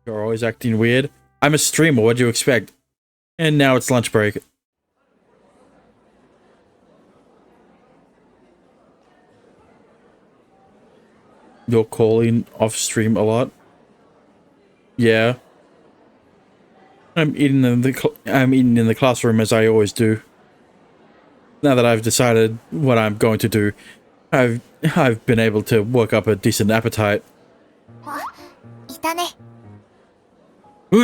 You're always acting weird. I'm a streamer, what'd you expect? And now it's lunch break. You're calling off stream a lot? Yeah. I'm eating in the classroom as I always do. Now that I've decided what I'm going to do, I've been able to work up a decent appetite. いたね。どう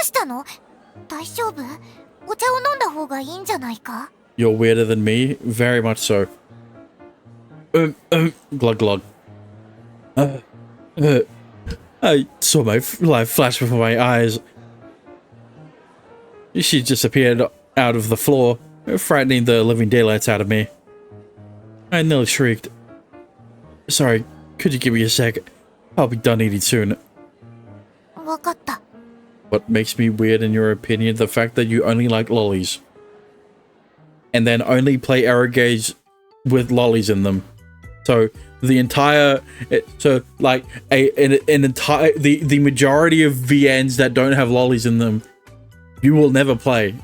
したの？大丈夫？お茶を飲んだ方がいいんじゃないか？ You're weirder than me, very much so. Glug glug. I saw my life flash before my eyes. She just appeared out of the floor, frightening the living daylights out of me. I nearly shrieked. Sorry, could you give me a sec? I'll be done eating soon. わかった。 What makes me weird in your opinion? The fact that you only like lollies. And then only play erogays with lollies in them. So the entire, the majority of VNs that don't have lollies in them, you will never play.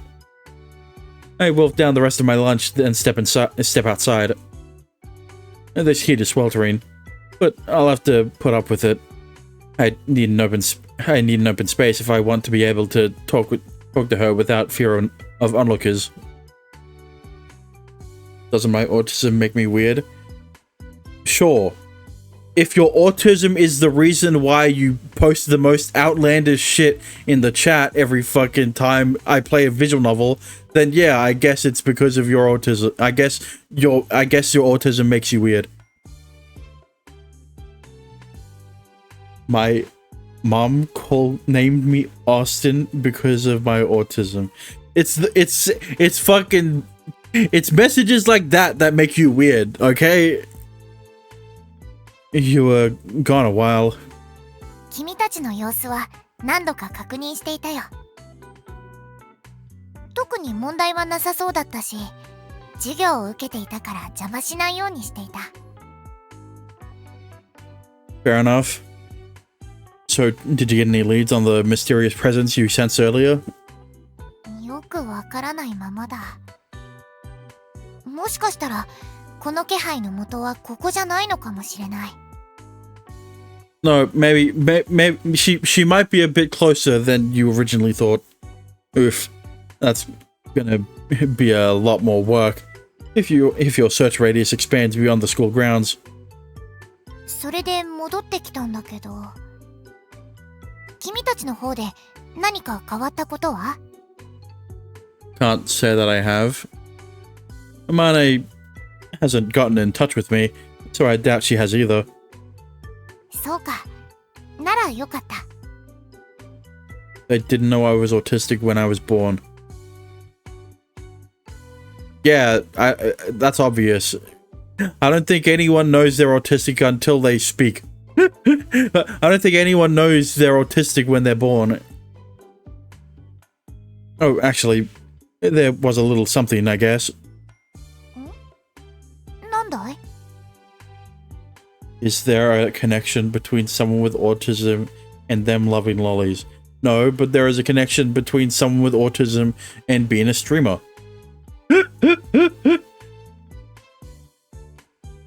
I wolf down the rest of my lunch, then step outside. This heat is sweltering, but I'll have to put up with it. I need an open space if I want to be able to talk to her without fear of onlookers. Doesn't my autism make me weird? Sure. If your autism is the reason why you post the most outlandish shit in the chat every fucking time I play a visual novel, then yeah, I guess it's because of your autism. I guess your autism makes you weird. My mom named me Austin because of my autism. It's messages like that make you weird, okay? You were gone a while. 君たちの様子は何度か確認していたよ。特に問題はなさそうだったし、授業を受けていたから邪魔しないようにしていた。Fair enough. So, did you get any leads on the mysterious presence you sensed earlier? よくわからないままだ。もしかしたら、この気配の元はここじゃないのかもしれない。No, maybe she might be a bit closer than you originally thought. Oof, that's gonna be a lot more work if your search radius expands beyond the school grounds. それで戻ってきたんだけど、君たちの方で何か変わったことは？ Can't say that I have. Amane hasn't gotten in touch with me, so I doubt she has either. そうか。ならよかった。They didn't know I was autistic when I was born. Yeah, that's obvious. I don't think anyone knows they're autistic until they speak. I don't think anyone knows they're autistic when they're born. Oh, actually, there was a little something, I guess. なんだい？ Is there a connection between someone with autism and them loving lollies? No, but there is a connection between someone with autism and being a streamer.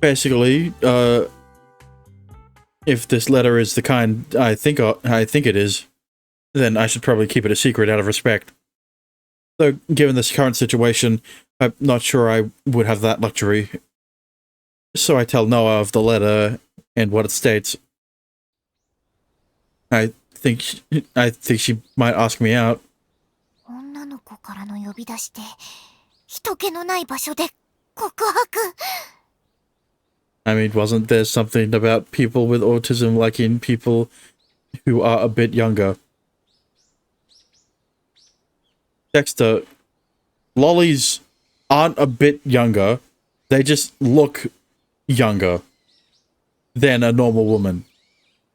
Basically, if this letter is the kind I think it is, then I should probably keep it a secret out of respect. Though, given this current situation, I'm not sure I would have that luxury. So I tell Noah of the letter and what it states. I think she might ask me out. 女の子からの呼び出して、人気のない場所で告白。I mean, wasn't there something about people with autism liking people who are a bit younger? Dexter, lollies aren't a bit younger. They just look younger than a normal woman.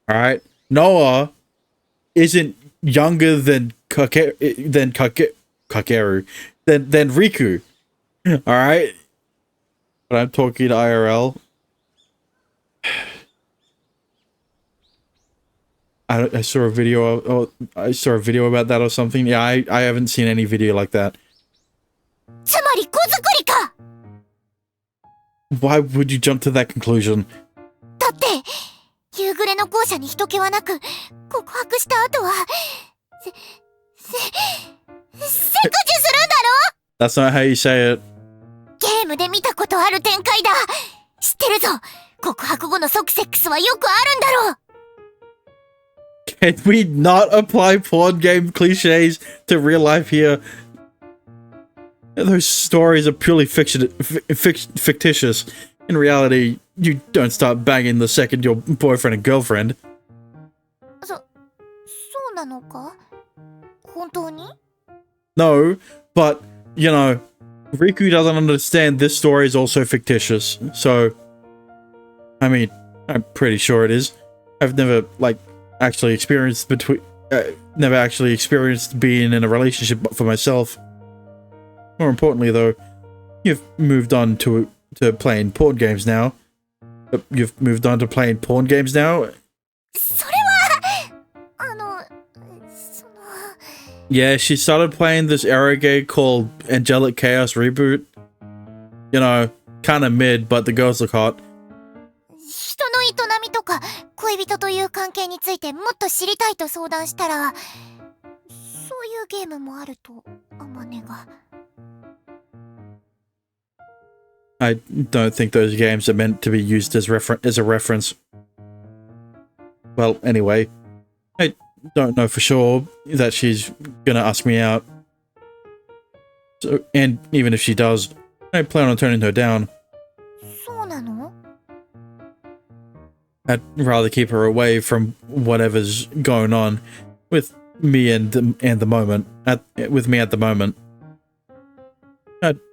Alright? Noah isn't younger than Kakeru. Than Riku. Alright? But I'm talking IRL. I saw a video, or I saw a video about that or something. Yeah, I haven't seen any video like that. つまり子作りか。 Why would you jump to that conclusion? だって夕暮れの校舎に人気はなく告白した後は切除するんだろ。 That's not how you say it. ゲームで見たことある展開だ。知ってるぞ。告白後の即セックスはよくあるんだろう。 Can we not apply porn game cliches to real life here? Those stories are purely fictitious. In reality, you don't start banging the second you're boyfriend and girlfriend. そうなのか？本当に？ No, but, you know, Riku doesn't understand this story is also fictitious. So, I mean, I'm pretty sure it is. I've never, like, actually experienced being in a relationship for myself. More importantly, though, you've moved on to playing porn games now. You've moved on to playing porn games now? それはYeah, she started playing this era game called Angelic Chaos Reboot. You know, kinda mid, but the girls look hot. 人の営みとか恋人という関係についてもっと知りたいと相談したら、そういうゲームもあるとあまねが。 I don't think those games are meant to be used as a reference. Well, anyway, I don't know for sure that she's gonna ask me out. So, and even if she does, I plan on turning her down. そうなの？ I'd rather keep her away from whatever's going on with me at the moment.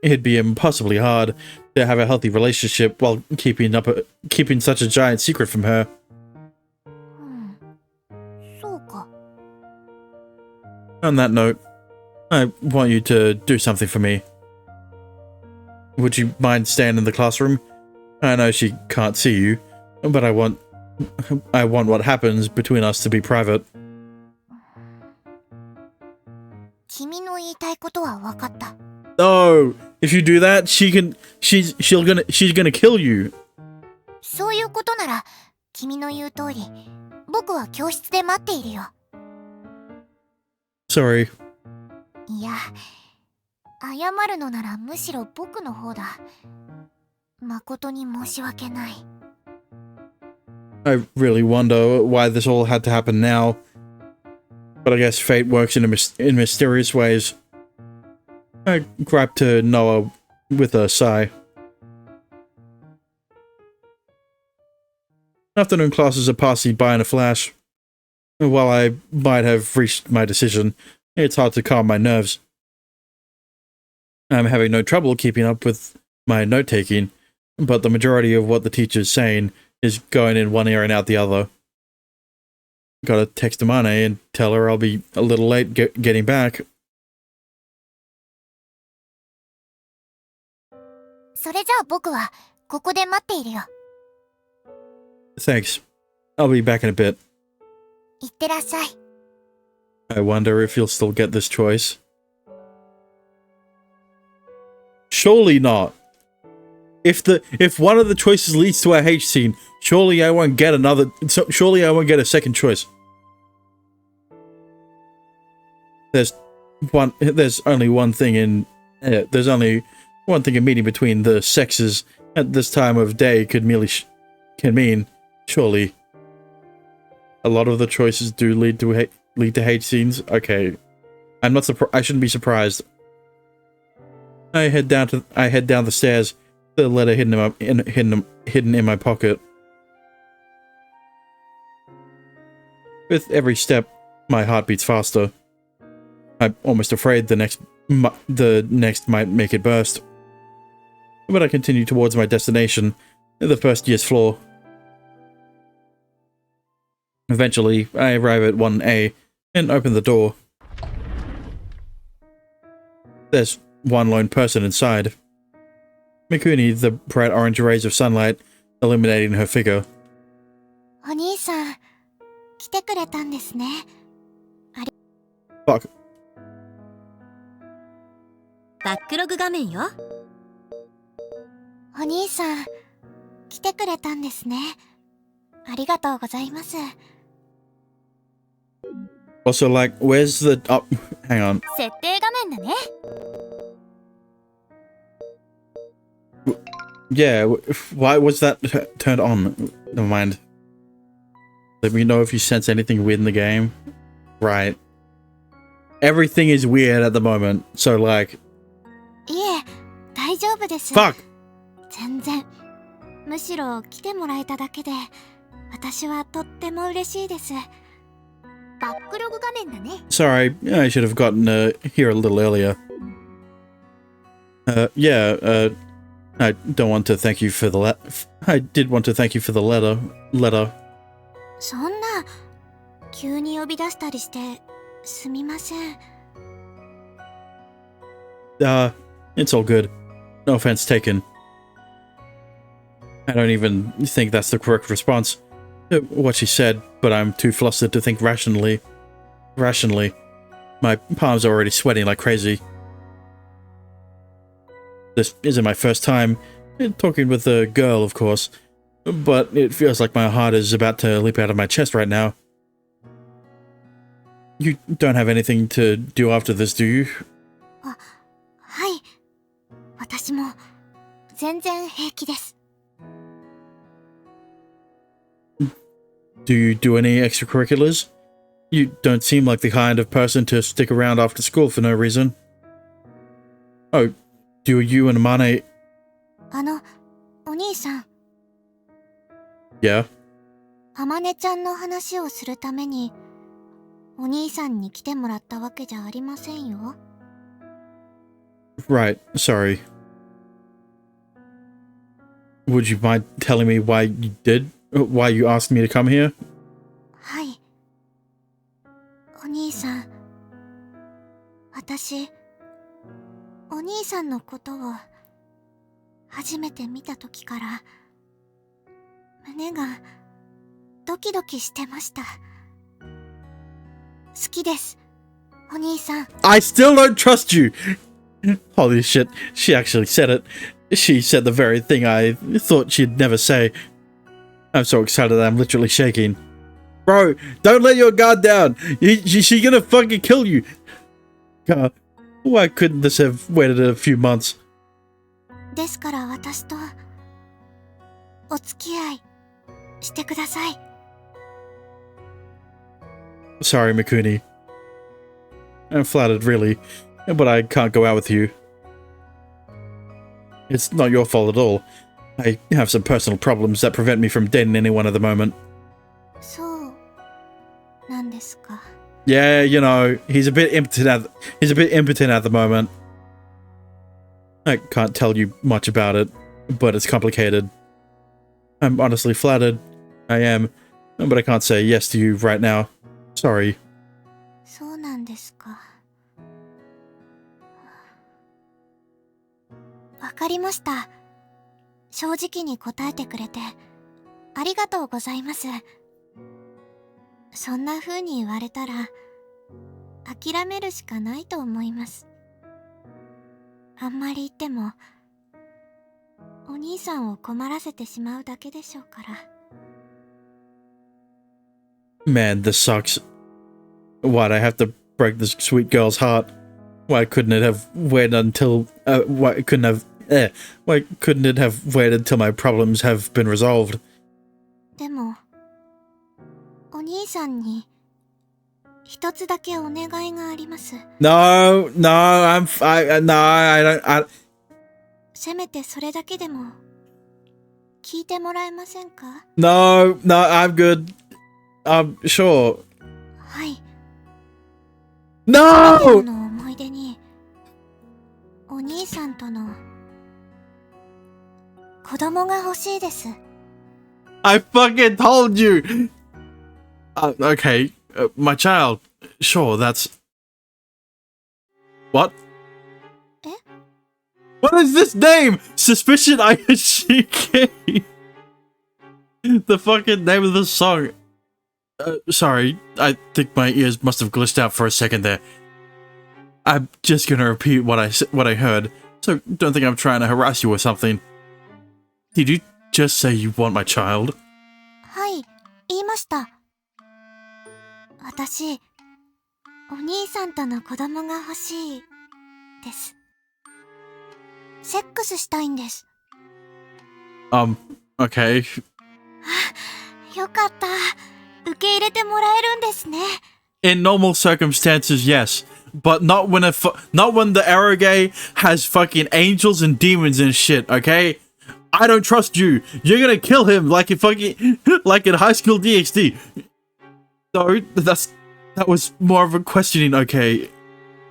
It'd be impossibly hard to have a healthy relationship while keeping such a giant secret from her. そうか。 On that note, I want you to do something for me. Would you mind staying in the classroom? I know she can't see you, but I want what happens between us to be private. 君の言いたいことは分かった。 No, if you do that, she's gonna kill you. そういうことなら、君の言う通り、僕は教室で待っているよ。 Sorry. いや、謝るのならむしろ僕の方だ。誠に申し訳ない。 I really wonder why this all had to happen now. But I guess fate works in mysterious ways. I griped to Noah with a sigh. Afternoon classes are passing by in a flash. While I might have reached my decision, it's hard to calm my nerves. I'm having no trouble keeping up with my note-taking, but the majority of what the teacher's saying is going in one ear and out the other. Gotta text Amane and tell her I'll be a little late getting back. それじゃあ僕はここで待っているよ。 Thanks. I'll be back in a bit. いってらっしゃい。 I wonder if you'll still get this choice. Surely not. If one of the choices leads to a H scene, surely I won't get a second choice. There's only one thing in meeting between the sexes at this time of day can mean, surely. A lot of the choices do lead to hate scenes. Okay, I shouldn't be surprised. I head down the stairs, the letter hidden in my pocket. With every step, my heart beats faster. I'm almost afraid the next might make it burst. But I continue towards my destination, the first year's floor. Eventually, I arrive at 1A and open the door. There's one lone person inside. Mikuni, the bright orange rays of sunlight illuminating her figure. お兄さん、来てくれたんですね。Fuck. バックログ画面よ。お兄さん、来てくれたんですね。ありがとうございます。Also, like, where's the... Oh, hang on. 設定画面だね。Yeah, why was that turned on? Never mind. Let me know if you sense anything weird in the game. Right. Everything is weird at the moment, so like... いえ、大丈夫です。 Fuck! 全然。むしろ来てもらえただけで、私はとっても嬉しいです。バックログ画面だね。 Sorry, I should have gotten here a little earlier. I don't want to thank you for the I did want to thank you for the letter. そんな、急に呼び出したりして、すみません。It's all good. No offense taken. I don't even think that's the correct response. What she said, but I'm too flustered to think rationally. My palms are already sweating like crazy. This isn't my first time talking with a girl, of course, but it feels like my heart is about to leap out of my chest right now. You don't have anything to do after this, do you? はい。私も、全然平気です。Do you do any extracurriculars? You don't seem like the kind of person to stick around after school for no reason. Oh, do you and Amane... お兄さん、 Yeah? あまねちゃんの話をするために、お兄さんに来てもらったわけじゃありませんよ。Right, sorry. Would you mind telling me why you asked me to come here? はい。お兄さん、私、お兄さんのことを初めて見た時から胸がドキドキしてました。好きです、お兄さん。 I still don't trust you! Holy shit, she actually said it. She said the very thing I thought she'd never say. I'm so excited that I'm literally shaking. Bro, don't let your guard down! She's gonna fucking kill you! God, why couldn't this have waited a few months? ですから私とお付き合いしてください。 Sorry, Mikuni. I'm flattered, really, but I can't go out with you. It's not your fault at all. I have some personal problems that prevent me from dating anyone at the moment. そうなんですか。 Yeah, you know, he's a bit impotent at the moment. I can't tell you much about it, but it's complicated. I'm honestly flattered. I am, but I can't say yes to you right now. Sorry. そうなんですか。わかりました。正直に答えてくれてありがとうございます。そんな風に言われたら諦めるしかないと思います。あんまり言ってもお兄さんを困らせてしまうだけでしょうから。 Man, this sucks. Why'd I have to break this sweet girl's heart? Why couldn't it have waited until... why couldn't it have waited till my problems have been resolved? でもお兄さんに一つだけお願いがあります。 No, I don't... せめてそれだけでも聞いてもらえませんか？ No, I'm good. Sure. はい。 No! の思い出にお兄さんとの子供が欲しいです。 I fucking told you! Okay, my child. Sure, that's... What? Eh? What is this name? Suspicion Ayashiki. The fucking name of the song. Sorry, I think my ears must have glitched out for a second there. I'm just gonna repeat what I heard, so don't think I'm trying to harass you or something. Did you just say you want my child? はい、言いました。私、お兄さんとの子供が欲しいです。セックスしたいんです。Okay. よかった。受け入れてもらえるんですね。In normal circumstances, yes. But not when the Arrogay has fucking angels and demons and shit, okay? I don't trust you. You're gonna kill him like in High School DxD. No, that was more of a questioning, okay?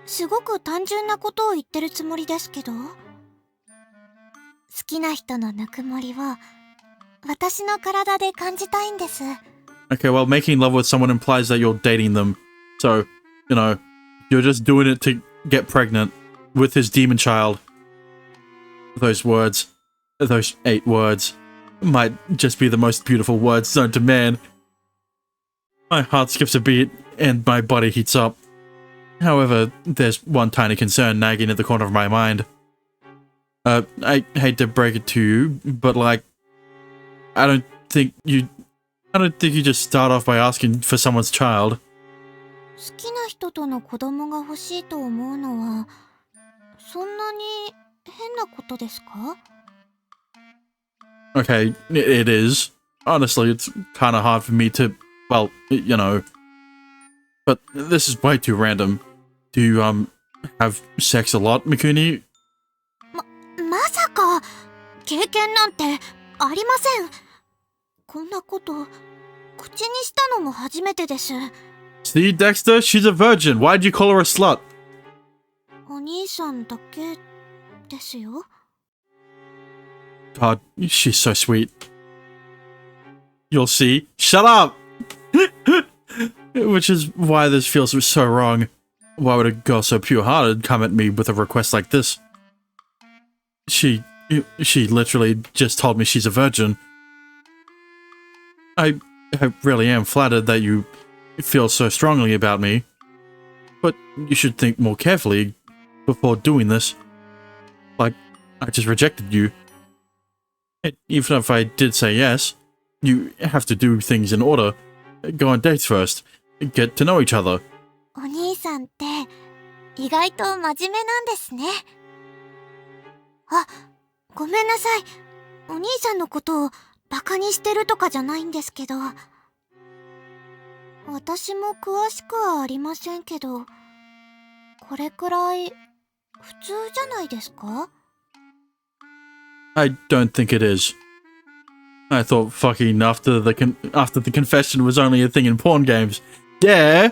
すごく単純なことを言ってるつもりですけど。好きな人のぬくもりを私の体で感じたいんです。Okay, well, making love with someone implies that you're dating them. So, you know, you're just doing it to get pregnant with his demon child. Those 8 words, might just be the most beautiful words known to man. My heart skips a beat and my body heats up. However, there's one tiny concern nagging at the corner of my mind. I hate to break it to you, but like, I don't think you just start off by asking for someone's child. 好きな人との子供が欲しいと思うのは、そんなに変なことですか? Okay, it is. Honestly, it's kind of hard for me to, well, you know. But this is way too random. Do you, have sex a lot, Mikuni? まさか、経験なんてありません。こんなこと、口にしたのも初めてです。See, Dexter, she's a virgin. Why'd you call her a slut? お兄さんだけですよ。God, she's so sweet. You'll see. Shut up! Which is why this feels so wrong. Why would a girl so pure-hearted come at me with a request like this? She literally just told me she's a virgin. I really am flattered that you feel so strongly about me. But you should think more carefully before doing this. Like, I just rejected you. And even if I did say yes, you have to do things in order. Go on dates first. Get to know each other. お兄さんって意外と真面目なんですね。あ、ごめんなさい。お兄さんのことをバカにしてるとかじゃないんですけど。私も詳しくはありませんけど、これくらい普通じゃないですか? I don't think it is. I thought fucking after the confession was only a thing in porn games. Yeah?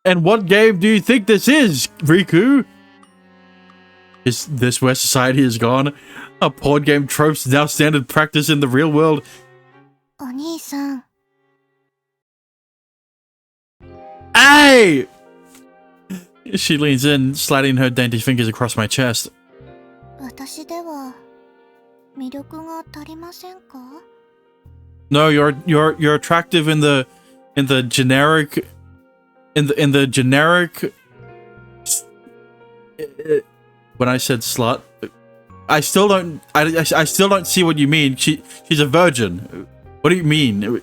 And what game do you think this is, Riku? Is this where society has gone? Are porn game tropes now standard practice in the real world? お兄さん。Hey! She leans in, sliding her dainty fingers across my chest. 私では魅力が足りませんか? No, you're attractive in the generic when I said slut, I still don't see what you mean. She's a virgin. What do you mean?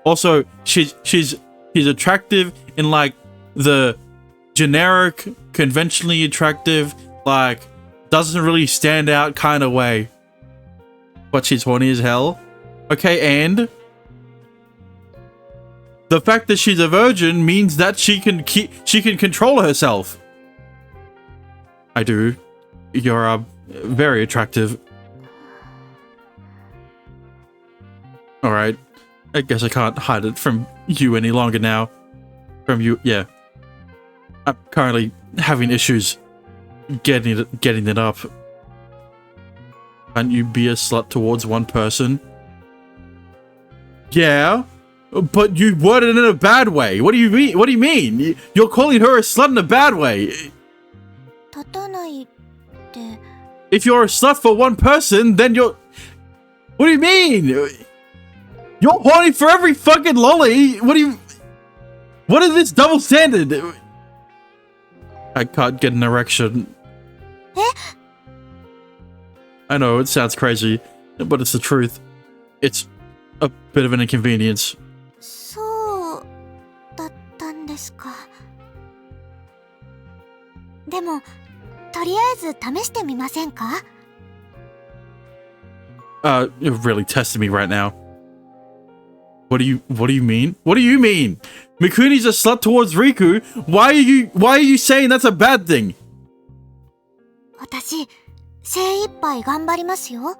Also, she's attractive in like the generic, conventionally attractive, like doesn't really stand out kind of way. But she's horny as hell. Okay, and the fact that she's a virgin means that she can control herself. I do. You're very attractive. Alright. I guess I can't hide it from you any longer now. From you, yeah. I'm currently having issues getting it up. Can't you be a slut towards one person? Yeah, but you worded it in a bad way. What do you mean? What do you mean? You're calling her a slut in a bad way. 立たないって。If you're a slut for one person, then you're... What do you mean? You're horny for every fucking lolly. What is this double standard? I can't get an erection. I know, it sounds crazy, but it's the truth. It's a bit of an inconvenience. そうだったんですか。でも、とりあえず試してみませんか？ You're really testing me right now. What do you mean? What do you mean? Mikuni's a slut towards Riku. Why are you saying that's a bad thing? 私、精一杯頑張りますよ。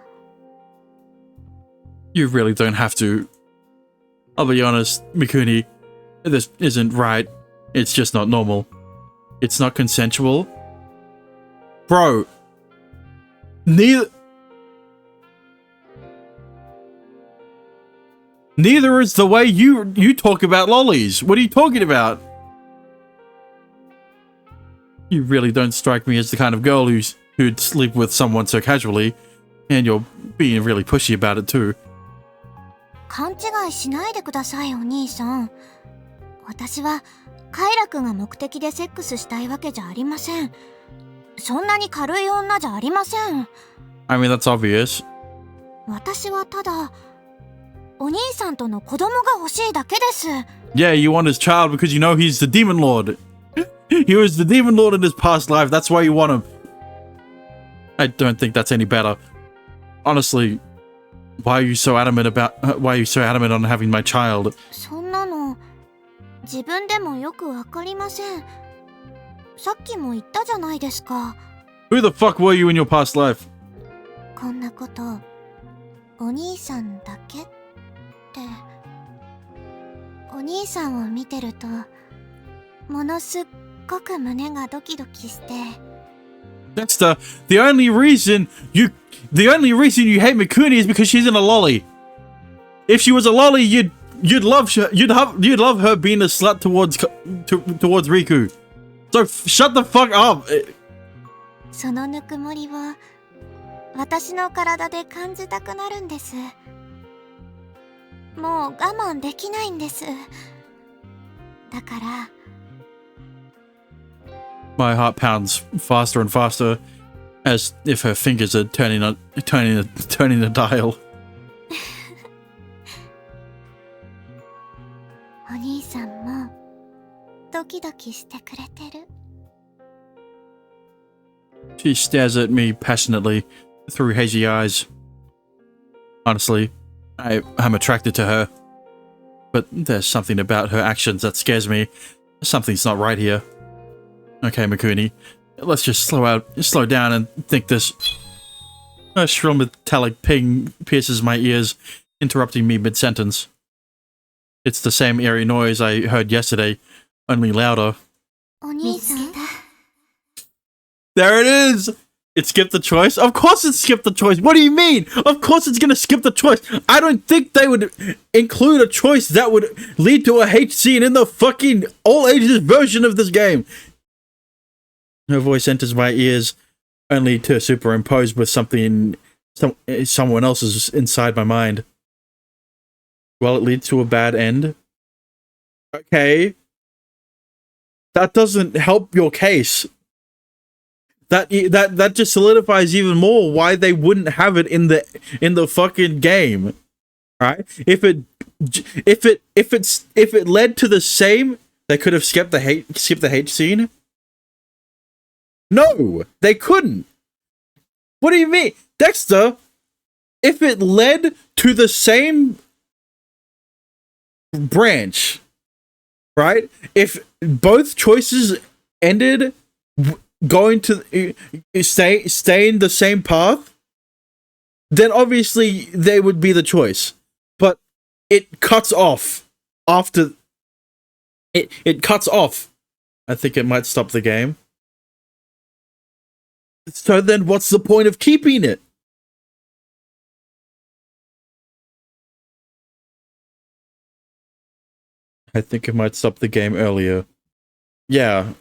You really don't have to. I'll be honest, Mikuni, this isn't right. It's just not normal. It's not consensual. Bro, neither is the way you talk about lollies. What are you talking about? You really don't strike me as the kind of girl who'd sleep with someone so casually, and you're being really pushy about it too. 勘違いしないでください、お兄さん。私は、カイラくんが目的でセックスしたいわけじゃありません。そんなに軽い女じゃありません。I mean, that's obvious. 私はただ、お兄さんとの子供が欲しいだけです。Yeah, you want his child because you know he's the demon lord. He was the demon lord in his past life. That's why you want him. I don't think that's any better. Honestly, why are you so adamant on having my child? そんなの、自分でもよくわかりません。さっきも言ったじゃないですか。Who the fuck were you in your past life? こんなこと、お兄さんだけって。お兄さんを見てると、ものすっごく胸がドキドキして。Dexter, the only reason you hate Mikuni is because she's in a lolly. If she was a lolly, you'd love her being a slut towards Riku. So shut the fuck up. そのぬくもりを私の体で感じたくなるんです。もう我慢できないんです。だから。My heart pounds faster and faster, as if her fingers are turning the dial. お兄さんもドキドキしてくれてる。She stares at me passionately through hazy eyes. Honestly, I'm attracted to her, but there's something about her actions that scares me. Something's not right here. Okay, Mikuni, let's just slow down and think this. A shrill metallic ping pierces my ears, interrupting me mid-sentence. It's the same eerie noise I heard yesterday, only louder. お兄さん。 There it is! It skipped the choice? Of course it skipped the choice! What do you mean? Of course it's gonna skip the choice! I don't think they would include a choice that would lead to a hate scene in the fucking all ages version of this game! Her voice enters my ears, only to superimpose with someone else's inside my mind. Well, it leads to a bad end. Okay. That doesn't help your case. That just solidifies even more why they wouldn't have it in the fucking game, right? If it led to the same, they could have skipped the hate scene. No, they couldn't. What do you mean, Dexter? If it led to the same branch, right? If both choices ended going to stay in the same path, then obviously they would be the choice. But it cuts off after it cuts off. I think it might stop the game. So then what's the point of keeping it? I think it might stop the game earlier. Yeah.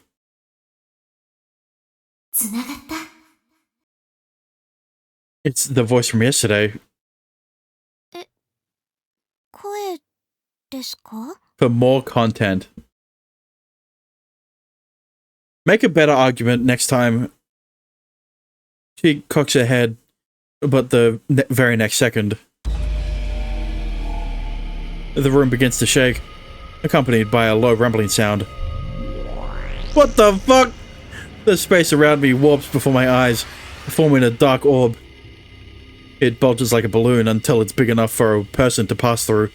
つながった。 It's the voice from yesterday. 声ですか? For more content. Make a better argument next time. She cocks her head, but the very next second, the room begins to shake, accompanied by a low rumbling sound. What the fuck? The space around me warps before my eyes, forming a dark orb. It bulges like a balloon until it's big enough for a person to pass through.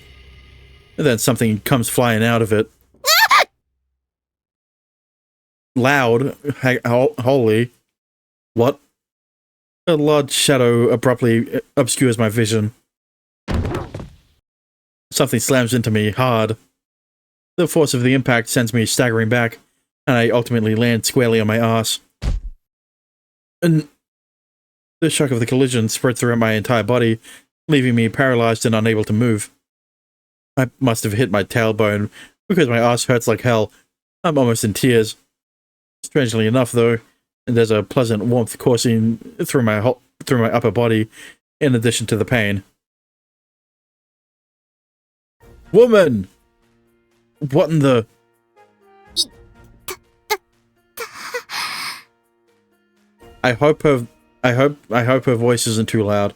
And then something comes flying out of it. Loud. Holy. What? A large shadow abruptly obscures my vision. Something slams into me hard. The force of the impact sends me staggering back, and I ultimately land squarely on my ass. And the shock of the collision spread throughout my entire body, leaving me paralyzed and unable to move. I must have hit my tailbone, because my ass hurts like hell. I'm almost in tears. Strangely enough, though, there's a pleasant warmth coursing through my upper body, in addition to the pain. Woman! What in the... I hope her voice isn't too loud.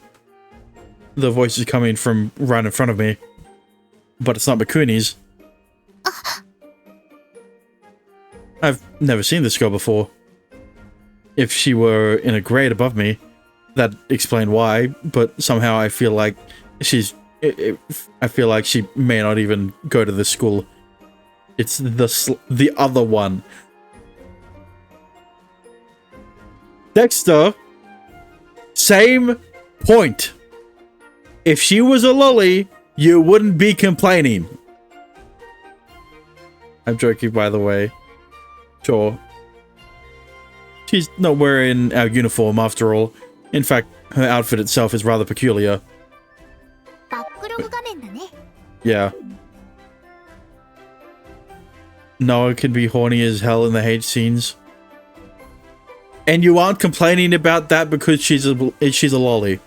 The voice is coming from right in front of me, but it's not Mikuni's. I've never seen this girl before. If she were in a grade above me, that'd explain why, but somehow I feel like I feel like she may not even go to this school. It's the other one. Dexter, same point. If she was a lolly, you wouldn't be complaining. I'm joking, by the way. Sure. She's not wearing our uniform, after all. In fact, her outfit itself is rather peculiar. Yeah. Noah can be horny as hell in the hate scenes. And you aren't complaining about that because she's a lolly.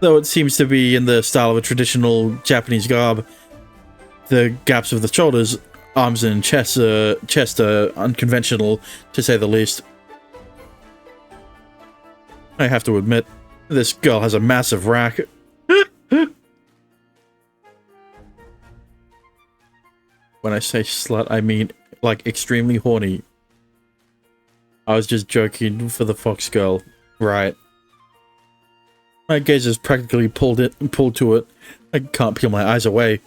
Though it seems to be in the style of a traditional Japanese garb. The gaps of the shoulders, arms and chest are unconventional, to say the least. I have to admit, this girl has a massive rack. When I say slut, I mean, like, extremely horny. I was just joking for the fox girl. Right. My gaze is practically pulled to it. I can't peel my eyes away.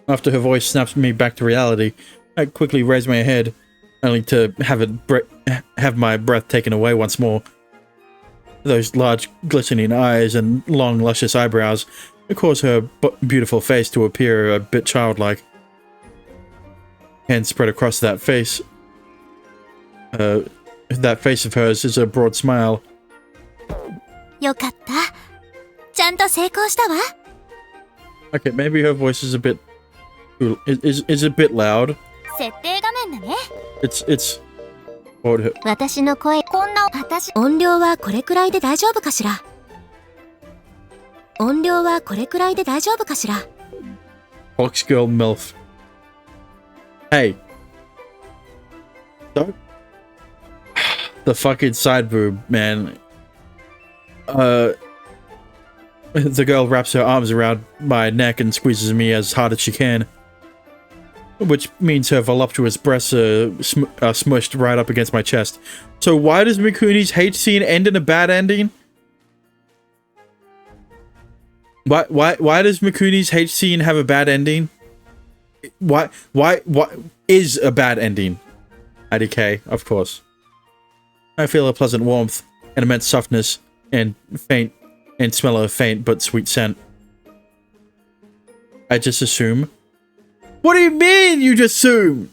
After her voice snaps me back to reality, I quickly raise my head, only to have my breath taken away once more. Those large, glistening eyes and long, luscious eyebrows cause her beautiful face to appear a bit childlike. Hands spread across that face. That face of hers is a broad smile. Okay, maybe her voice is a bit... is a bit loud. It's... Fox girl MILF. Hey. Don't... The fucking side boob, man. The girl wraps her arms around my neck and squeezes me as hard as she can. Which means her voluptuous breasts are smushed right up against my chest. So why does Mikuni's hate scene end in a bad ending? Why does Mikuni's hate scene have a bad ending? Why is a bad ending? IDK, of course. I feel a pleasant warmth, an immense softness, and smell a faint but sweet scent. I just assume. What do you mean you just assume?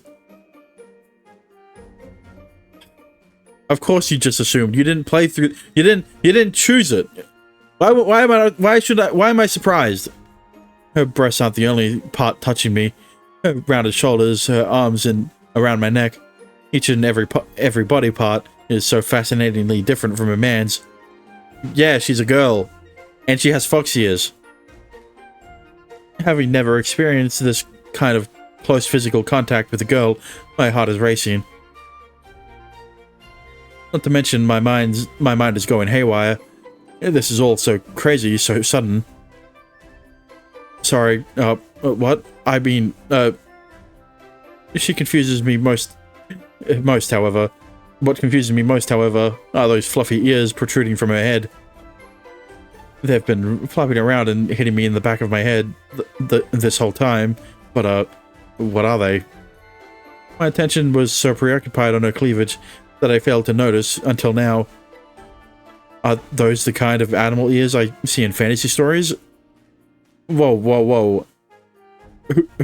Of course you just assumed. You didn't play through. You didn't choose it. Why am I surprised? Her breasts aren't the only part touching me. Her rounded shoulders, her arms, and around my neck. Each and every body part is so fascinatingly different from a man's. Yeah, she's a girl, and she has fox ears. Having never experienced this kind of close physical contact with a girl, my heart is racing. Not to mention my mind is going haywire. This is all so crazy, so sudden. Sorry, what? I mean, she confuses me most, however. What confuses me most, however, are those fluffy ears protruding from her head. They've been flopping around and hitting me in the back of my head this whole time, but, what are they? My attention was so preoccupied on her cleavage that I failed to notice until now. Are those the kind of animal ears I see in fantasy stories? Whoa, whoa, whoa.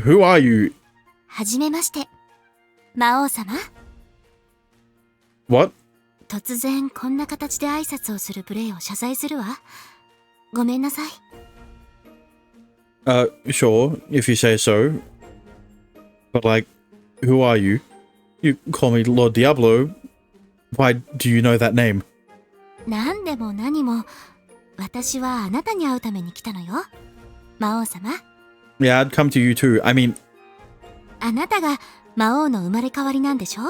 Who are you? はじめまして。魔王様 What? 突然こんな形で挨拶をするプレイを謝罪するわ。ごめんなさい。Sure, if you say so. But like, who are you? You call me Lord Diablo. Why do you know that name? なんでも何も、私はあなたに会うために来たのよ。魔王様。Yeah, I'd come to you too. I mean... あなたが魔王の生まれ変わりなんでしょ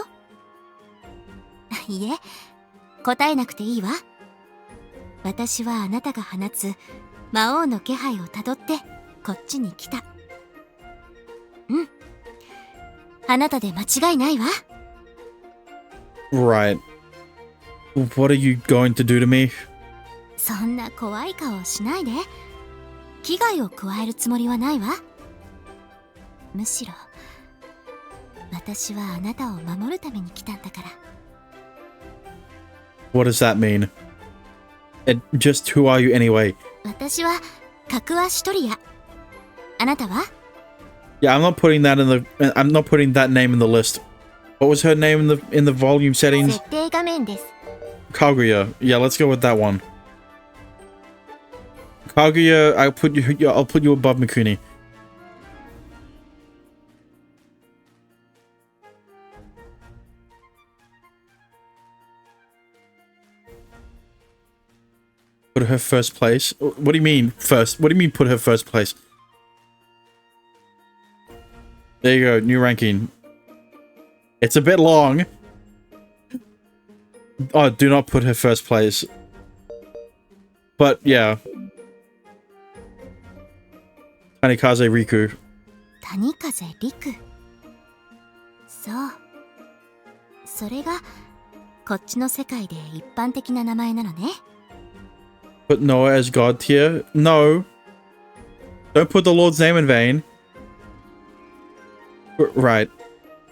いえ、答えなくていいわ。私はあなたが放つ魔王の気配をたどってこっちに来た。うん。あなたで間違いないわ。Right. What are you going to do to me? そんな怖い顔をしないで。危害を加えるつもりはないわ。むしろ、私はあなたを守るために来たんだから。What does that mean? And just who are you anyway? 私は格はシトリア。あなたは？ Yeah, I'm not putting that name in the list. What was her name in the volume settings? 設定画面です。 Kaguya. Yeah, let's go with that one. Kaguya, I'll put you above Mikuni. Put her first place? What do you mean first? What do you mean put her first place? There you go, new ranking. It's a bit long. Oh, do not put her first place. But yeah. Tanikaze Riku. 谷風陸。そう。それがこっちの世界で一般的な名前なのね。Put Noah as God tier? No. Don't put the Lord's name in vain. Right.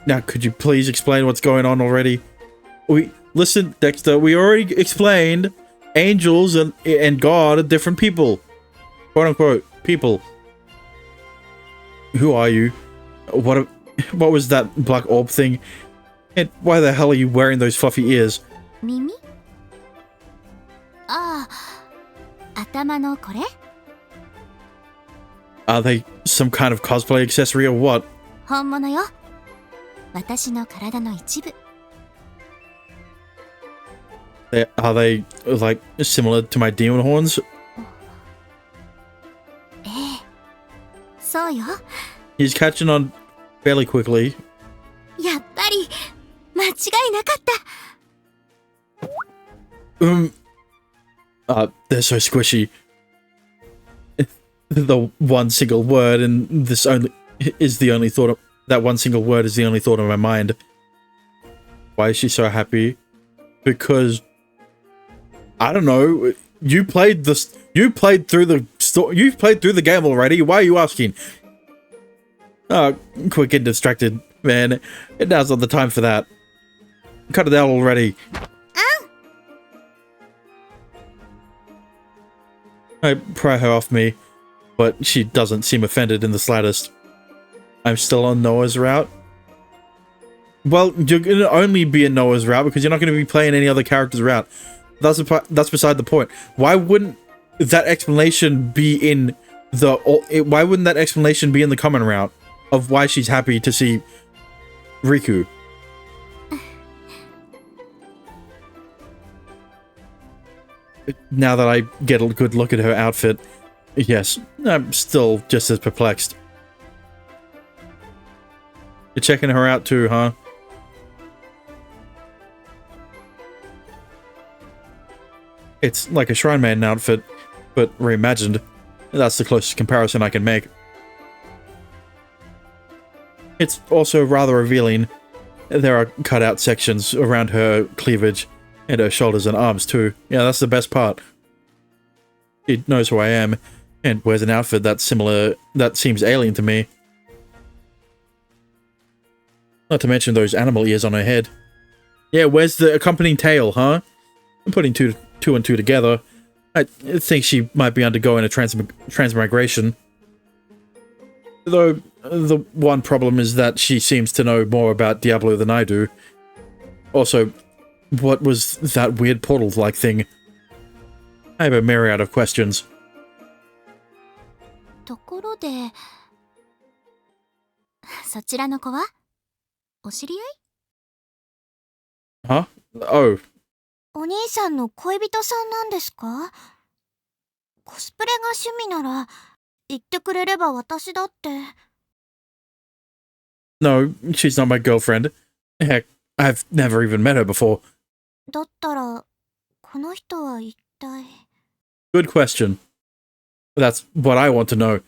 Now, could you please explain what's going on already? Listen, Dexter, we already explained angels and God are different people. Quote unquote, people. Who are you? What was that black orb thing? And why the hell are you wearing those fluffy ears? 耳？ああ、頭のこれ？ Are they some kind of cosplay accessory or what? 本物よ。私の体の一部。Are they like similar to my demon horns? ええ、そうよ。 He's catching on fairly quickly. やっぱり間違いなかった。They're so squishy. The one single word and this only is the only thought of that one single word is the only thought in my mind. Why is she so happy? Because I don't know. You played through the game already. Why are you asking? Quick and distracted, man. Now's not the time for that. Cut it out already. I pry her off me, but she doesn't seem offended in the slightest. I'm still on Noah's route. Well, you're gonna only be in Noah's route because you're not gonna be playing any other character's route. That's beside the point. Why wouldn't that explanation be in the? Why wouldn't that explanation be in the common route of why she's happy to see Riku? Now that I get a good look at her outfit, yes, I'm still just as perplexed. You're checking her out too, huh? It's like a Shrine Maiden outfit, but reimagined. That's the closest comparison I can make. It's also rather revealing. There are cut-out sections around her cleavage, and her shoulders and arms too. Yeah, that's the best part. She knows who I am, and wears an outfit that's similar, that seems alien to me. Not to mention those animal ears on her head. Yeah, where's the accompanying tail, huh? I'm putting two and two together. I think she might be undergoing a transmigration. Though, the one problem is that she seems to know more about Diablo than I do. Also, what was that weird portal-like thing? I have a myriad of questions. ところで、そちらの子はお知り合い？ Huh? Oh. お兄さんの恋人さんなんですか？コスプレが趣味なら言ってくれれば私だって。No, she's not my girlfriend. Heck, I've never even met her before. だったら、この人は一体。 Good question. That's what I want to know.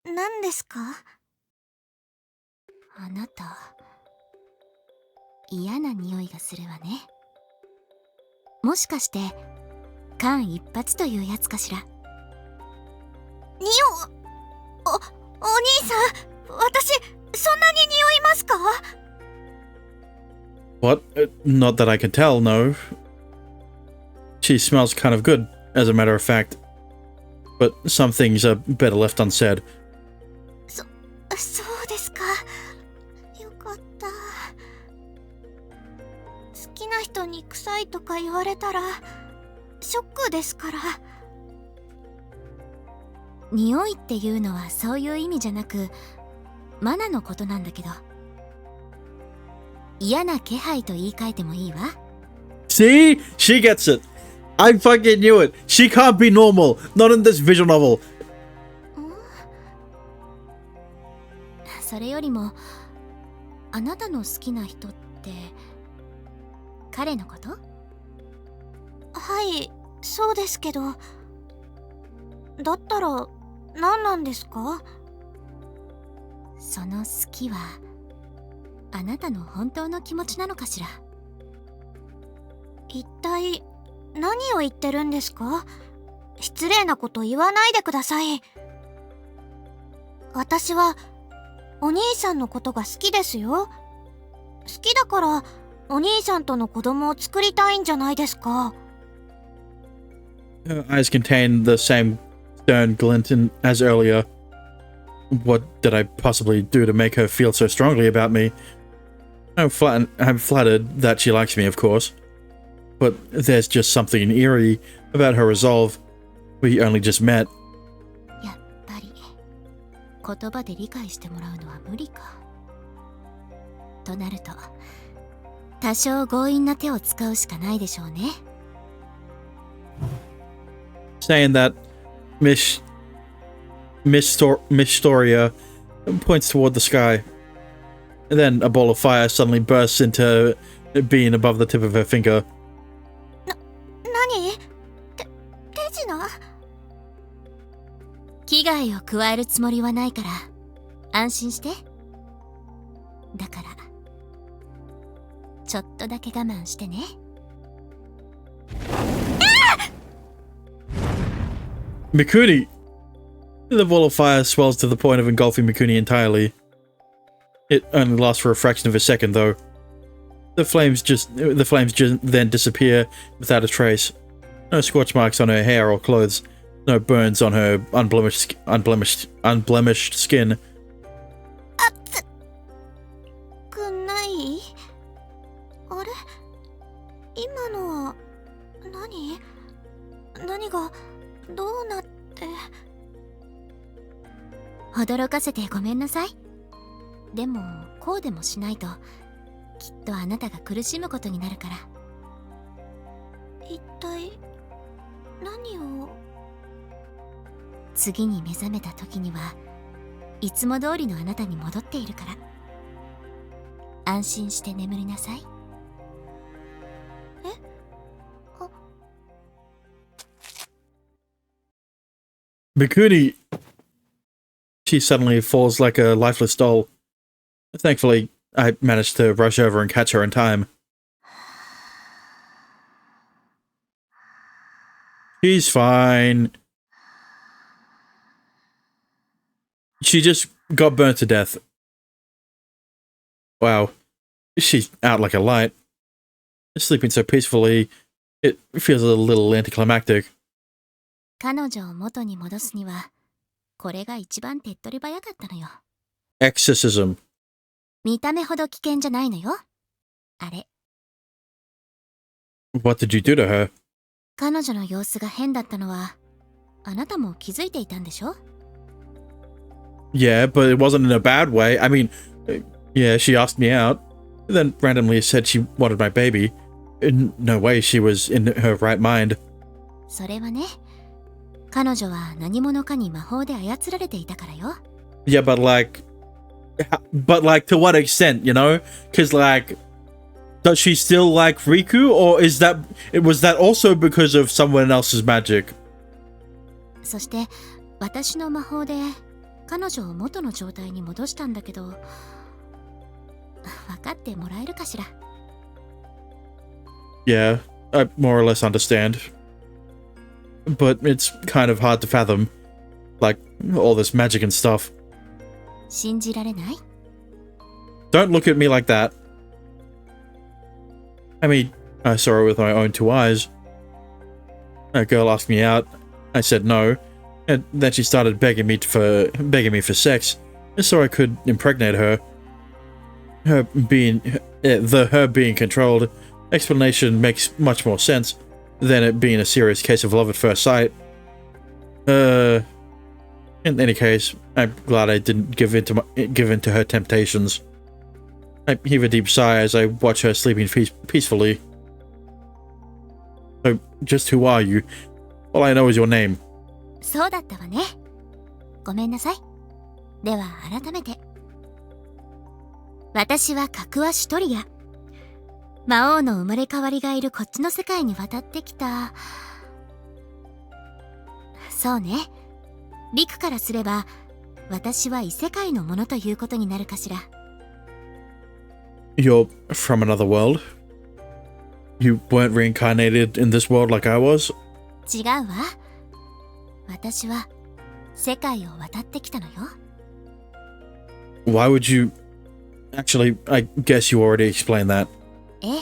何ですか？あなた、嫌な匂いがするわね。もしかして、間一髪というやつかしら。お兄さん、私、そんなに匂いますか？ What? Not that I can tell, no. She smells kind of good, as a matter of fact. But some things are better left unsaid. そうですか。よかった。好きな人に臭いとか言われたら、ショックですから。匂いっていうのはそういう意味じゃなく、マナのことなんだけど。嫌な気配と言い換えてもいいわ。See? She gets it. I fucking knew it. She can't be normal. Not in this visual novel. それよりも、あなたの好きな人って、彼のこと？はい、そうですけど。だったら、何なんですか？その好きは、あなたの本当の気持ちなのかしら。一体、何を言ってるんですか？失礼なこと言わないでください。私は、お兄さんのことが好きですよ。好きだから、お兄さんとの子供を作りたいんじゃないですか。Her eyes contain the same stern glint as earlier. What did I possibly do to make her feel so strongly about me? I'm flattered that she likes me, of course. But there's just something eerie about her resolve. We only just met. やっぱり、言葉で理解してもらうのは無理か。となると、多少強引な手を使うしかないでしょうね。Saying that, Miss Storia points toward the sky. And then a ball of fire suddenly bursts into being above the tip of her finger. 何？手品？危害を加えるつもりはないから安心して。だからちょっとだけ我慢してね。Mikuni! The ball of fire swells to the point of engulfing Mikuni entirely. It only lasts for a fraction of a second, though. The flames then disappear without a trace. No scorch marks on her hair or clothes. No burns on her unblemished skin. 熱くない？あれ？今のは何？何がどうなって。驚かせてごめんなさい。でもこうでもしないときっとあなたが苦しむことになるから。一体何を。次に目覚めた時にはいつも通りのあなたに戻っているから、安心して眠りなさい。Mikuni, she suddenly falls like a lifeless doll. Thankfully, I managed to rush over and catch her in time. She's fine. She just got burnt to death. Wow. She's out like a light. Sleeping so peacefully, it feels a little anticlimactic. 彼女を元に戻すにはこれが一番手っ取り早かったのよ。Exorcism. 見た目ほど危険じゃないのよ、あれ。 What did you do to her? 彼女の様子が変だったのはあなたも気づいていたんでしょ。 Yeah, but it wasn't in a bad way. I mean, yeah, she asked me out, then randomly said she wanted my baby. In no way she was in her right mind. それはね、彼女は何者かに魔法で操られていたからよ。 Yeah, but like to what extent, you know? Because like, does she still like Riku, or was that also because of someone else's magic? そして私の魔法で彼女を元の状態に戻したんだけど、分かってもらえるかしら。 Yeah, I more or less understand. But it's kind of hard to fathom. Like, all this magic and stuff. 信じられない？ Don't look at me like that. I mean, I saw it with my own two eyes. A girl asked me out. I said no. And then she started begging me for sex, so I could impregnate her. Her being controlled explanation makes much more sense than it being a serious case of love at first sight. In any case, I'm glad I didn't give in to her temptations. I heave a deep sigh as I watch her sleeping peacefully. So, just who are you? All I know is your name. そうだったわね。ごめんなさい。では改めて。私はカクワシュトリア。魔王の生まれ変わりがいるこっちの世界に渡ってきた。そうね。リクからすれば、私は異世界のものということになるかしら。You're from another world? You weren't reincarnated in this world like I was? 違うわ。私は世界を渡ってきたのよ。 Why would you... Actually, I guess you already explained that. ええ。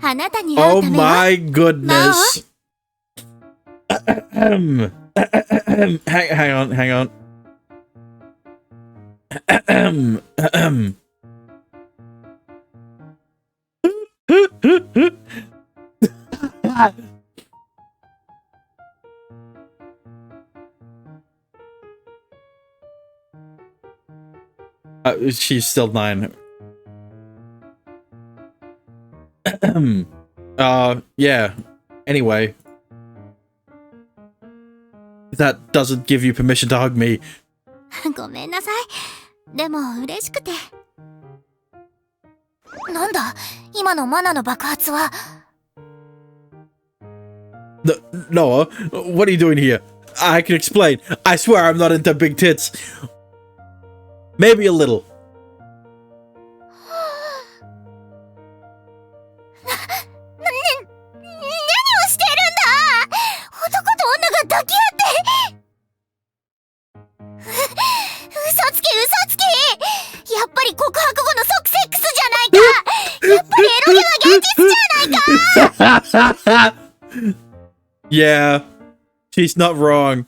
あなたに会う Oh ためは my goodness! hang on. She's still 9. Yeah. Anyway. That doesn't give you permission to hug me. ごめんなさい。でも嬉しくて。なんだ今のマナの爆発は。 Noah, what are you doing here? I can explain. I swear I'm not into big tits. Maybe a little. 何をしてるんだ。男と女が抱き合って嘘つきやっぱり告白後の即セックスじゃないか。やっぱりエロゲは現実じゃないか。 Yeah, she's not wrong.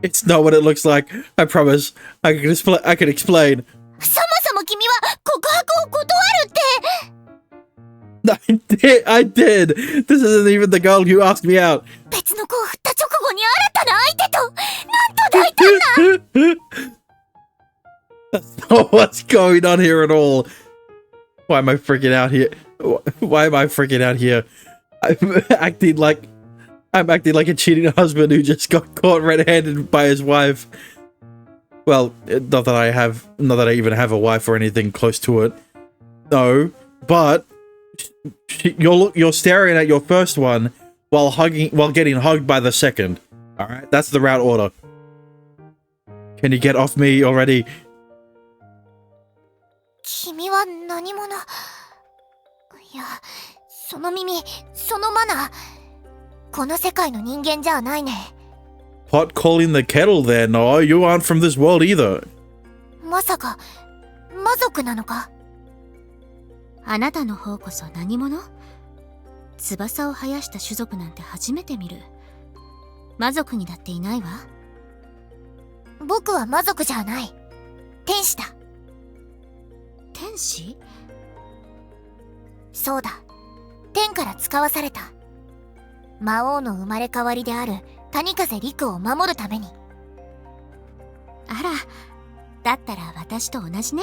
It's not what it looks like. I promise. I can explain. そもそも君は告白を断るって。I did! This isn't even the girl who asked me out! 別の子を振った直後に新たな相手と、なんと大胆な That's not what's going on here at all. Why am I freaking out here? Why am I freaking out here? I'm acting like a cheating husband who just got caught red-handed by his wife. Well, not that I even have a wife or anything close to it. No, but you're staring at your first one while getting hugged by the second. All right, that's the route order. Can you get off me already? 君は何者？いや、その耳、そのマナー、この世界の人間じゃないね。Pot calling the kettle there, no, you aren't from this world either. まさか、魔族なのか？あなたの方こそ何者？翼を生やした種族なんて初めて見る。魔族にだっていないわ。僕は魔族じゃない。天使だ。天使？そうだ。天から使わされた。魔王の生まれ変わりである谷風陸を守るために。あら、だったら私と同じね。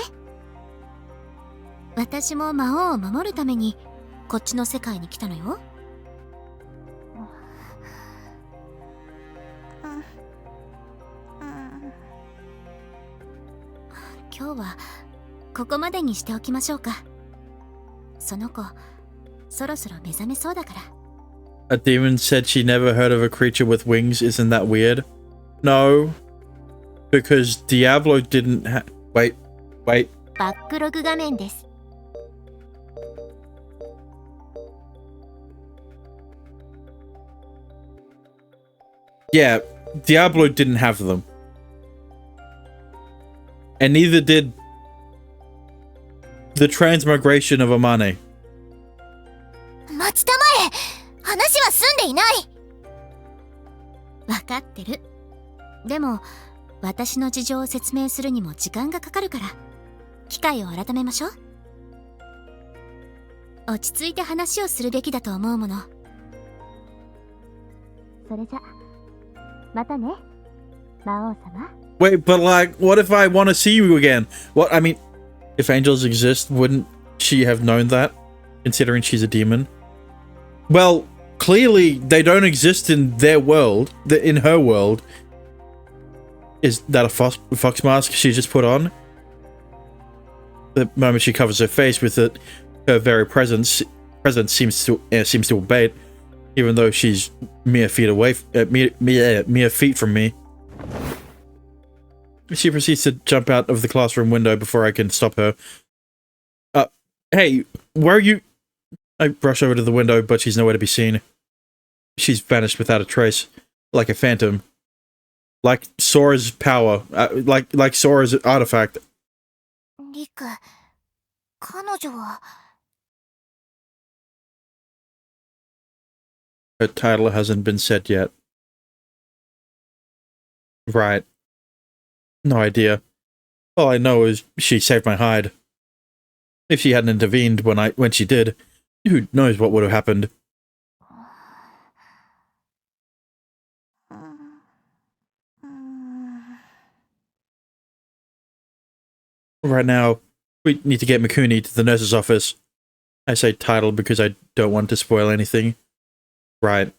私も魔王を守るためにこっちの世界に来たのよ。今日はここまでにしておきましょうか。その子、そろそろ目覚めそうだから。A demon said she never heard of a creature with wings. Isn't that weird? No. Because Diablo didn't Wait. バックログ画面です。Yeah, Diablo didn't have them. And neither did the transmigration of Amane. 待ちたまえ！話は済んでいない！わかってる。でも、私の事情を説明するにも時間がかかるから、機会を改めましょう。落ち着いて話をするべきだと思うもの。それじゃ、またね、魔王様。Wait, but like, what if I want to see you again? What, I mean, if angels exist, wouldn't she have known that, considering she's a demon? Well, clearly they don't exist in their world, in her world. Is that a fox mask she just put on? The moment she covers her face with it, her very presence seems to obey it, even though she's mere feet away, mere feet from me. She proceeds to jump out of the classroom window before I can stop her. Hey, where are you? I brush over to the window, but she's nowhere to be seen. She's vanished without a trace, like a phantom. Like Sora's power, like Sora's artifact. リク、彼女は... Her title hasn't been said yet. Right. No idea. All I know is she saved my hide. If she hadn't intervened when she did, who knows what would have happened. Right now, we need to get Mikuni to the nurse's office. I say title because I don't want to spoil anything. Right.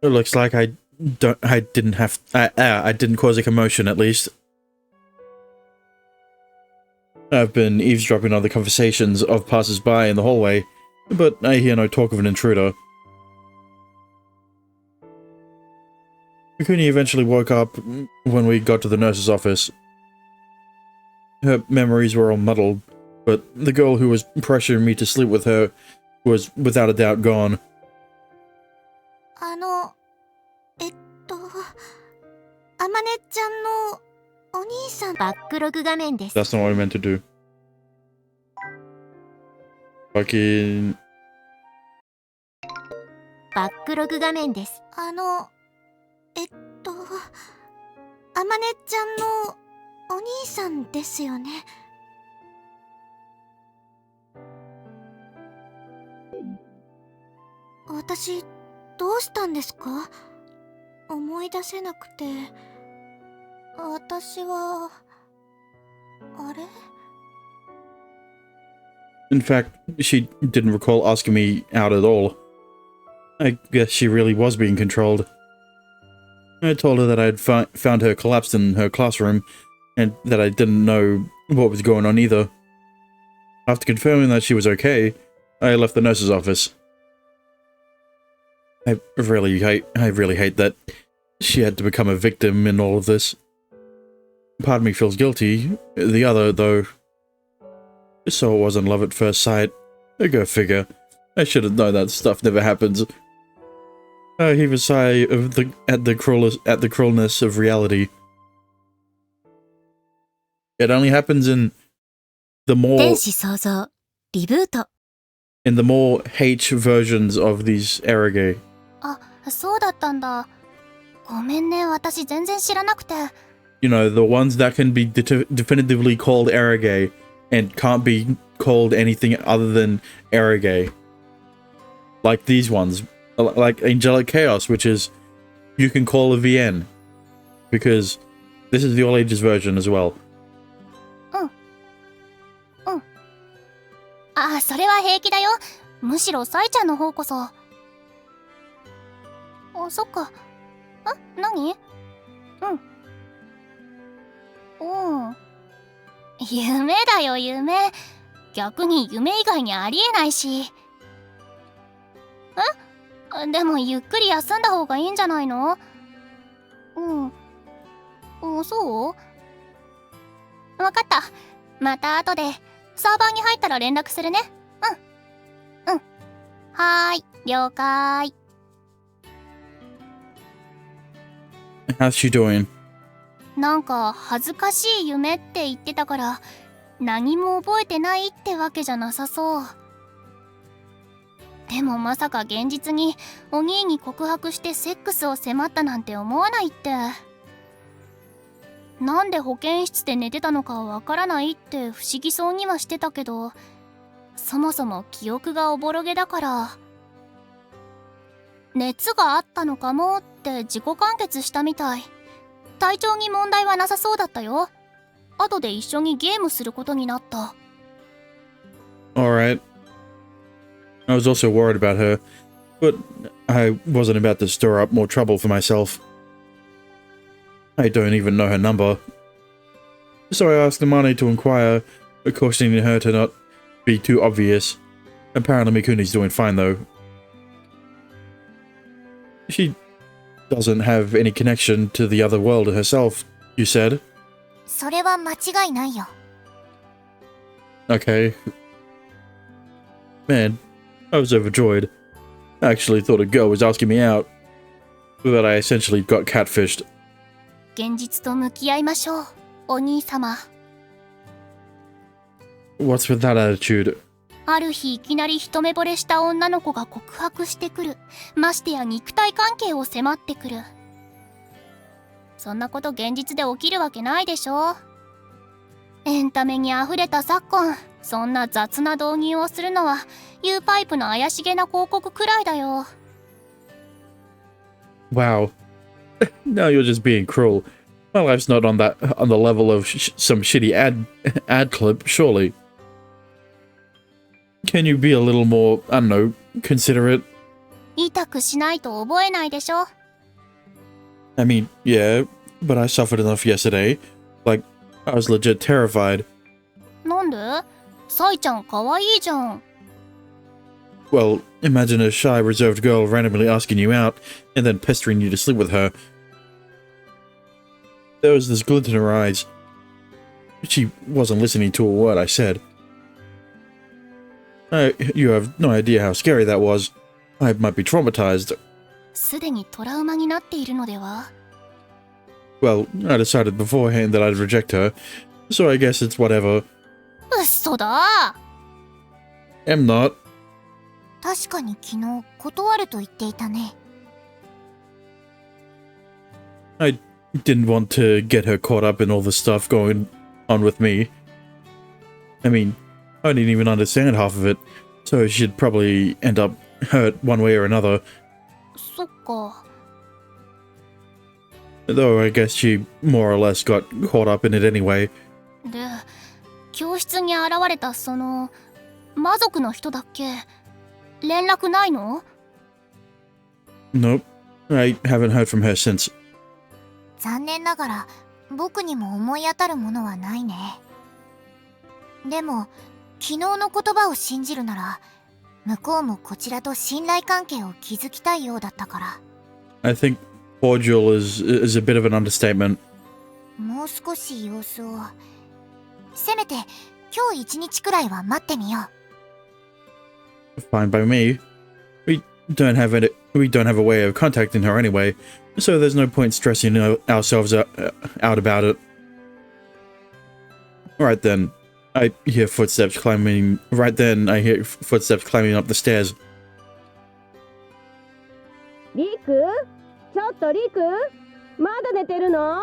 It looks like I didn't cause a commotion, at least. I've been eavesdropping on the conversations of passers-by in the hallway, but I hear no talk of an intruder. Mikuni eventually woke up when we got to the nurse's office. Her memories were all muddled, but the girl who was pressuring me to sleep with her was without a doubt gone. That's not what I meant to do. Fucking... バックログ画面です。あまねちゃんのお兄さんですよね。私、どうしたんですか？思い出せなくて。私は、あれ？ In fact, she didn't recall asking me out at all. I guess she really was being controlled. I told her that I had found her collapsed in her classroom, and that I didn't know what was going on either. After confirming that she was okay, I left the nurse's office. I really hate that she had to become a victim in all of this. Part of me feels guilty, the other, though. So it wasn't love at first sight. Go figure. I should have known that stuff never happens. I heave a sigh of at the cruelness of reality. It only happens in the more 天使創造リブート。 in the more H versions of these eroge. あ、そうだったんだ。ごめんね、私全然知らなくて。You know, the ones that can be definitively called eroge and can't be called anything other than eroge. Like these ones. Like Angelic Chaos, which is you can call a VN. Because this is the all ages version as well. あ、それは平気だよ。むしろサイちゃんの方こそ。あ、そっか。何？うん。夢だよ、夢。逆に夢以外にありえないし。でもゆっくり休んだ方がいいんじゃないの？そう？わかった。また後で。サーバーに入ったら連絡するね。はーい、了解。How's she doing? なんか恥ずかしい夢って言ってたから何も覚えてないってわけじゃなさそう。でもまさか現実にお兄に告白してセックスを迫ったなんて思わないって。なんで保健室で寝てたのかわからないって不思議そうにはしてたけど、そもそも記憶がおぼろげだから。熱があったのかもって自己完結したみたい。体調に問題はなさそうだったよ。後で一緒にゲームすることになった。Alright. I was also worried about her, but I wasn't about to stir up more trouble for myself. I don't even know her number. So I asked Amane to inquire, cautioning her to not be too obvious. Apparently Mikuni's doing fine though. She doesn't have any connection to the other world herself, you said? それは間違いないよ。 Okay. Man, I was overjoyed. I actually thought a girl was asking me out. But I essentially got catfished. 現実と向き合いましょう、お兄様。 What's with that attitude? ある日いきなり一目惚れした女の子が告白してくる。ましてや肉体関係を迫ってくる。そんなこと現実で起きるわけないでしょ。エンタメにあふれた昨今、そんな雑な導入をするのは U パイプの怪しげな広告くらいだよ。 Wow. No, you're just being cruel. My life's not on the level of some shitty ad clip, surely. Can you be a little more, I don't know, considerate? 痛くしないと覚えないでしょ。 I mean, yeah, but I suffered enough yesterday. Like, I was legit terrified. なんで？サイちゃんかわいいじゃん。 Well, imagine a shy, reserved girl randomly asking you out and then pestering you to sleep with her. There was this glint in her eyes. She wasn't listening to a word I said. You have no idea how scary that was. I might be traumatized. すでにトラウマになっているのでは？ Well, I decided beforehand that I'd reject her, so I guess it's whatever. 嘘だ。 Am not. 確かに昨日断ると言っていたね。 I didn't want to get her caught up in all the stuff going on with me. I mean, I didn't even understand half of it. So she'd probably end up hurt one way or another. そっか。 Though I guess she more or less got caught up in it anyway. で、教室に現れたその魔族の人だっけ？連絡ないの？ Nope. I haven't heard from her since. 残念ながら僕にも思い当たるものはないね。でも昨日の言葉を信じるなら向こうもこちらと信頼関係を築きたいようだったから。 I think cordial is a bit of an understatement. もう少し様子を。せめて今日一日くらいは待ってみよう。 Fine by me. We don't have a way of contacting her anyway, so there's no point stressing ourselves out about it. Right then, I hear footsteps climbing. Right then, I hear footsteps climbing up the stairs. リク？ちょっとリク？まだ寝てるの？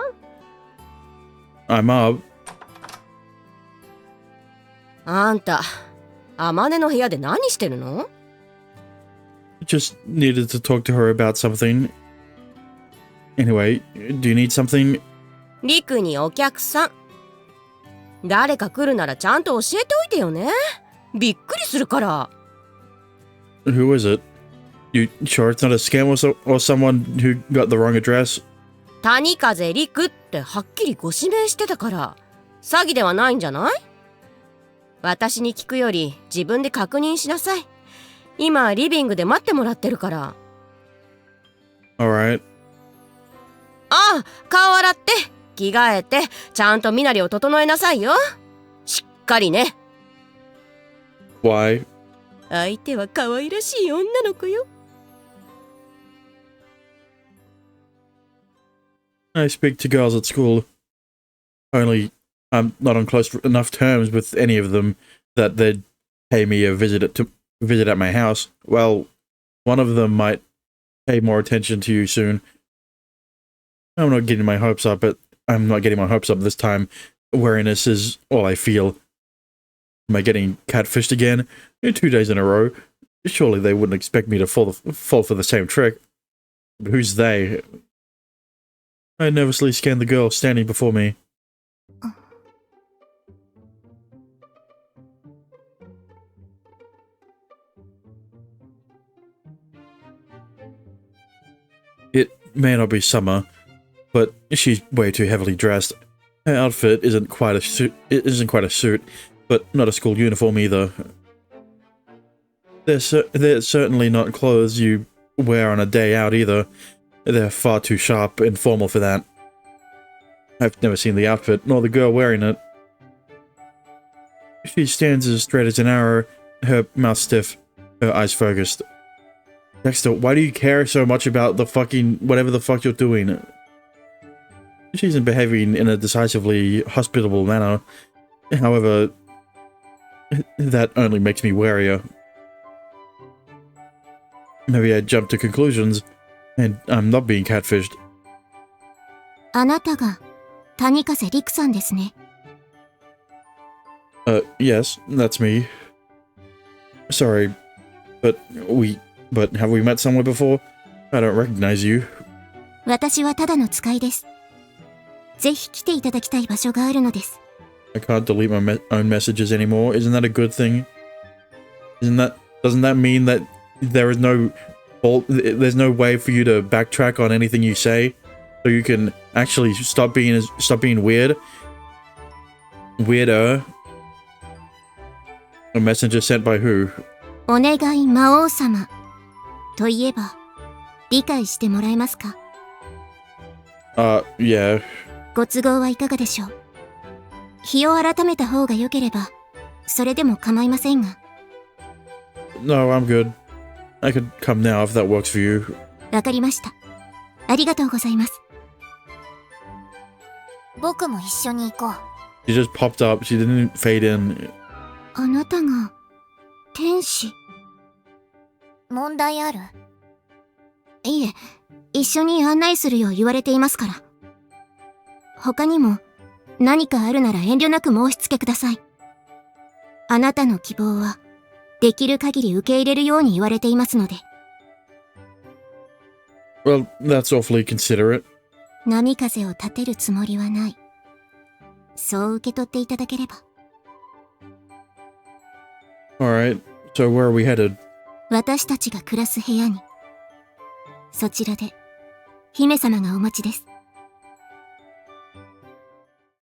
I'm up. あんた、あまねの部屋で何してるの？ Just needed to talk to her about something. Anyway, do you need something? リクにお客さん。誰か来るならちゃんと教えておいてよね。びっくりするから。 Who is it? You sure it's not a scam or someone who got the wrong address? 谷風リクってはっきりご指名してたから、詐欺ではないんじゃない？私に聞くより自分で確認しなさい。今リビングで待ってもらってるから。 Alright. ああ、顔洗って、着替えて、ちゃんと身なりを整えなさいよ。しっかりね。 Why? 相手は可愛らしい女の子よ。 I speak to girls at school. Only I'm not on close enough terms with any of them that they'd pay me a visit at my house. Well, one of them might pay more attention to you soon. I'm not getting my hopes up, but I'm not getting my hopes up this time. Wariness is all I feel. Am I getting catfished again? 2 days in a row? Surely they wouldn't expect me to fall for the same trick. But who's they? I nervously scanned the girl standing before me. It may not be summer, but she's way too heavily dressed. Her outfit isn't quite a suit. It isn't quite a suit, but not a school uniform either. They're certainly not clothes you wear on a day out either. They're far too sharp and formal for that. I've never seen the outfit, nor the girl wearing it. She stands as straight as an arrow, her mouth stiff, her eyes focused. Dexter, why do you care so much about the fucking whatever the fuck you're doing? She isn't behaving in a decisively hospitable manner. However, that only makes me warier. Maybe I jumped to conclusions, and I'm not being catfished. あなたが谷風陸さんですね。Yes, that's me. Sorry, but have we met somewhere before? I don't recognize you. 私はただの使いです。ぜひ来ていただきたい場所があるのです。I can't delete my own messages anymore. Isn't that a good thing? Doesn't that mean that there's no way for you to backtrack on anything you say, so you can actually stop being weird? Weirder. A messenger sent by who? お願い魔王様といえば理解してもらえますか？ Yeah. ご都合はいかがでしょう？日を改めた方が良ければそれでも構いませんが。 No, I'm good. I could come now if that works for you. わかりました。ありがとうございます。僕も一緒に行こう。 She just popped up. She didn't fade in. あなたが天使？問題ある？いえ、一緒に案内するよう言われていますから。他にも何かあるなら遠慮なく申し付けください。あなたの希望はできる限り受け入れるように言われていますので。Well, that's awfully considerate. 波風を立てるつもりはない。そう受け取っていただければ。Alright, so where are we headed? 私たちが暮らす部屋に。そちらで、姫様がお待ちです。